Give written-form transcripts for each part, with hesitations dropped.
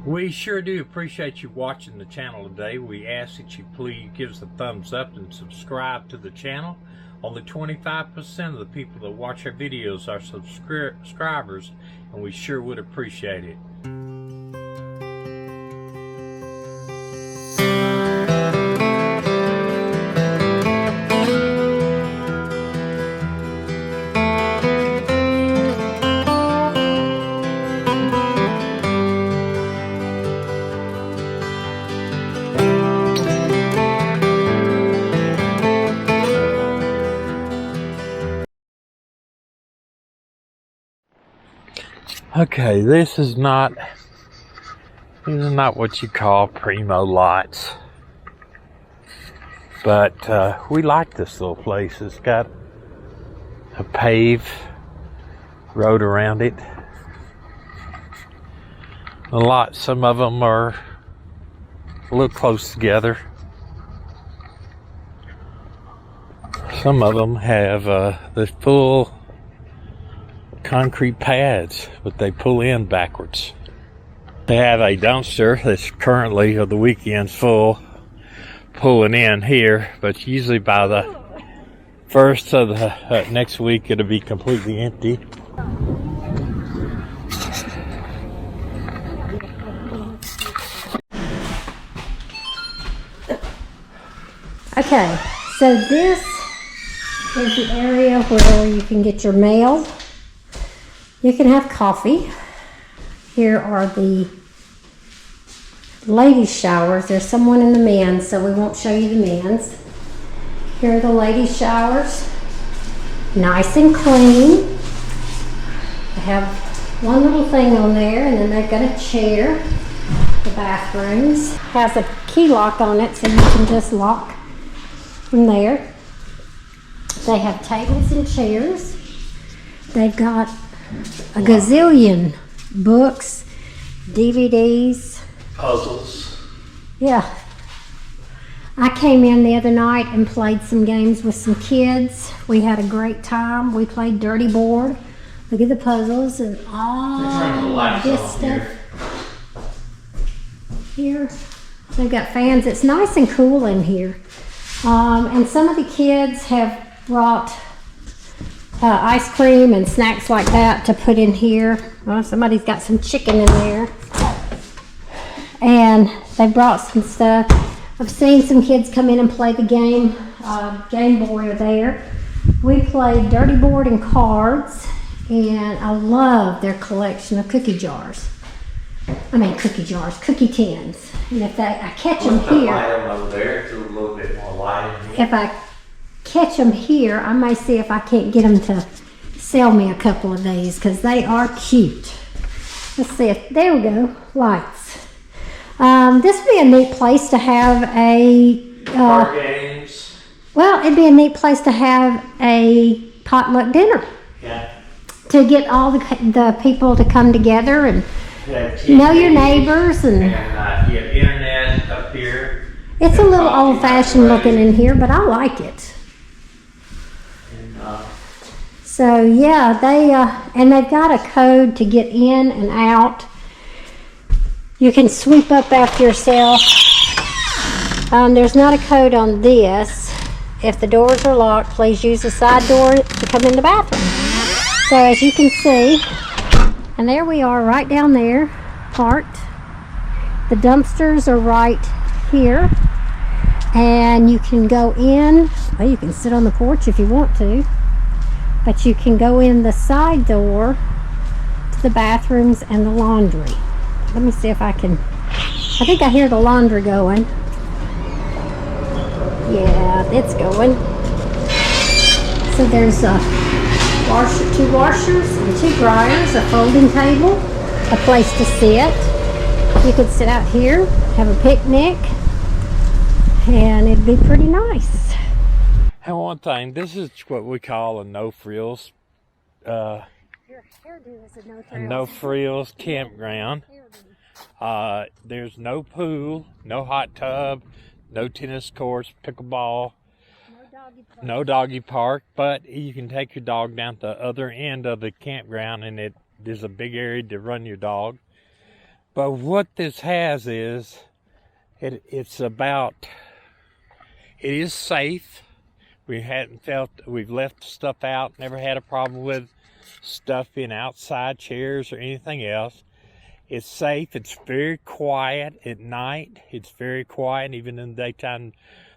We sure do appreciate you watching the channel today. We ask that you please give us a thumbs up and subscribe to the channel. Only 25% of the people that watch our videos are subscribers, and we sure would appreciate it. Okay, this is not what you call primo lots, but we like this little place. It's got a paved road around it. Some of them are a little close together. Some of them have the full concrete pads, but they pull in backwards. They have a dumpster that's currently of the weekends full, pulling in here, but usually by the first of the next week it'll be completely empty. Okay, so this is the area where you can get your mail. You can have coffee. Here are the ladies' showers. There's someone in the men's, so we won't show you the men's. Here are the ladies' showers. Nice and clean. They have one little thing on there, and then they've got a chair. The bathrooms has a key lock on it, so you can just lock from there. They have tables and chairs. They've got a gazillion books, DVDs, Puzzles. Yeah. I came in the other night and played some games with some kids. We had a great time. We played Dirty Board. Look at the puzzles and all this stuff. Here, they've got fans. It's nice and cool in here. And some of the kids have brought ice cream and snacks like that to put in here. Well, somebody's got some chicken in there. And they brought some stuff. I've seen some kids come in and play the game Boy there. We played Dirty Board and cards, and I love their collection of cookie jars. Cookie tins. And if I catch them here, over there to a little bit more light in here. If I catch them here, I may see if I can't get them to sell me a couple of these, because they are cute. Let's see if, there we go, lights. This would be a neat place to have a card games. Well, it'd be a neat place to have a potluck dinner. Yeah. To get all the people to come together and know your neighbors, and you have internet up here. It's a little old-fashioned looking in here, but I like it. So yeah, they've got a code to get in and out. You can sweep up after yourself. There's not a code on this. If the doors are locked, please use the side door to come in the bathroom. So as you can see, and there we are right down there, parked. The dumpsters are right here. And you can go in, well, you can sit on the porch if you want to, but you can go in the side door to the bathrooms and the laundry. Let me see if I think I hear the laundry going. Yeah, it's going. So there's two washers and two dryers, a folding table, a place to sit. You could sit out here, have a picnic, and it'd be pretty nice. And one thing, this is what we call a no-frills. Your hairdo is a no-frills. A no-frills campground. There's no pool, no hot tub, no tennis courts, pickleball, no doggy park, but you can take your dog down to the other end of the campground, and there's a big area to run your dog. But what this has is, it is safe. We've left stuff out, never had a problem with stuff in outside chairs or anything else. It's safe. It's very quiet at night. It's very quiet, even in the daytime.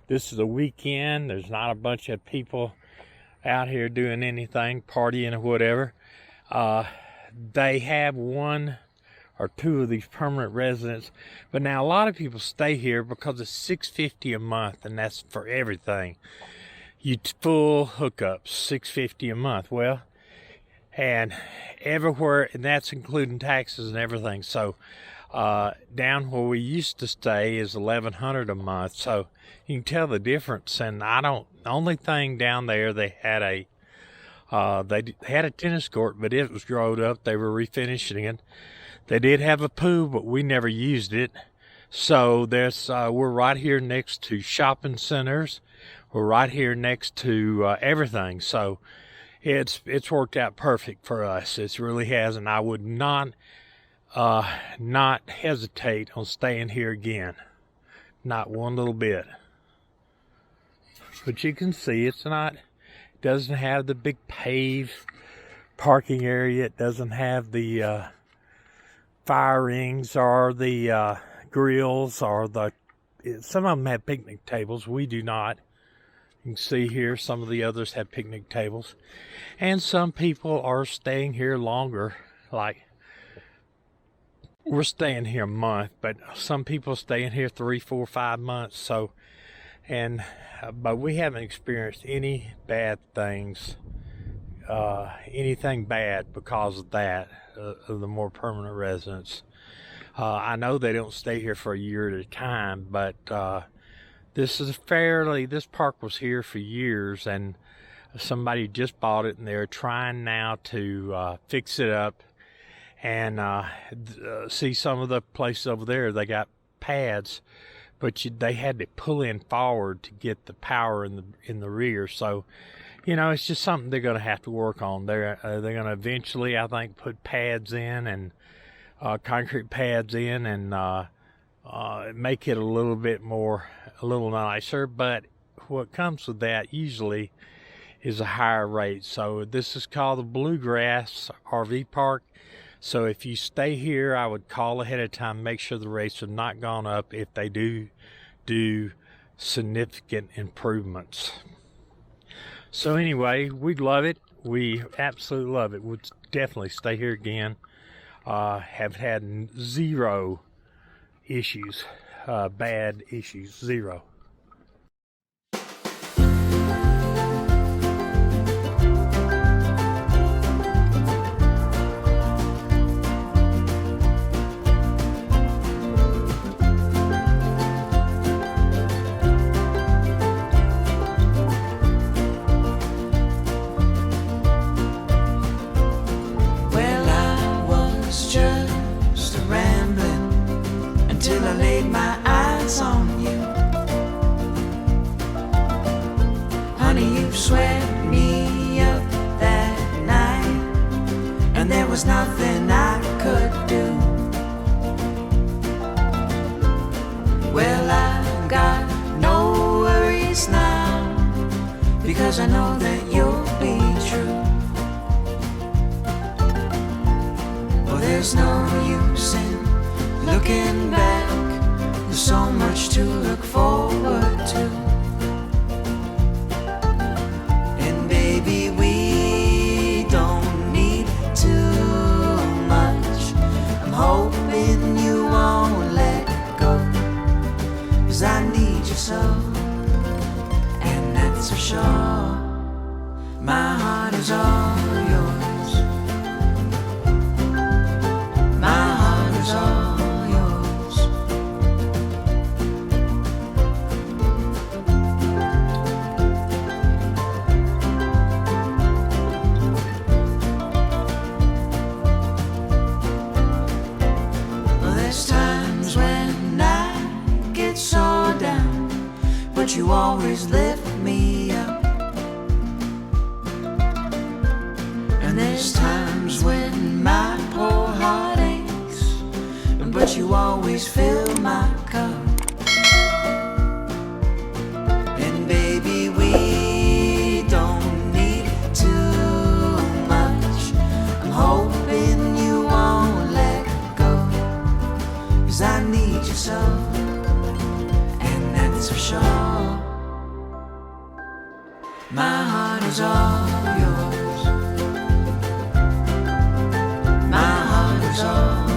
This is a weekend. There's not a bunch of people out here doing anything, partying or whatever. They have one or two of these permanent residents, but now a lot of people stay here because it's $650 a month, and that's for everything. You full hookups, $650 a month. Well, and everywhere, and that's including taxes and everything. So down where we used to stay is $1,100 a month. So you can tell the difference. And the only thing down there, they had a tennis court, but it was grown up. They were refinishing it. They did have a pool, but we never used it. So we're right here next to shopping centers. We're right here next to everything. So it's worked out perfect for us. It really has, and I would not hesitate on staying here again. Not one little bit. But you can see it doesn't have the big paved parking area. It doesn't have the fire rings or the grills or some of them have picnic tables. We do not. You can see here some of the others have picnic tables, and some people are staying here longer. Like we're staying here a month, but some people staying here 3, 4, 5 months. So, but we haven't experienced any bad things, anything bad because of that, of the more permanent residents. I know they don't stay here for a year at a time, but this park was here for years, and somebody just bought it, and they're trying now to fix it up. And see some of the places over there, they got pads, but they had to pull in forward to get the power in the rear. So, it's just something they're going to have to work on. They're going to eventually, I think, put pads in and concrete pads in and make it a little nicer. But what comes with that usually is a higher rate. So this is called the Bluegrass RV Park. So if you stay here, I would call ahead of time, make sure the rates have not gone up if they do significant improvements. So anyway, we'd love it. We absolutely love it. Would definitely stay here again. Have had zero issues, bad issues, zero. Nothing I could do. Well, I got no worries now, because I know that you'll be true. Well, there's no use in looking back. There's so much to look forward to. And baby, we don't need to. Hoping you won't let go, 'cause I need you so, and that's for sure. My heart is all yours. My heart is all yours. There's times when I get so down, but you always lift me up. And there's times when my poor heart aches, but but you always fill my cup. And baby, we don't need too much. I'm hoping you won't let go, 'cause I need you so, and that's for sure. My heart is all yours. My heart is all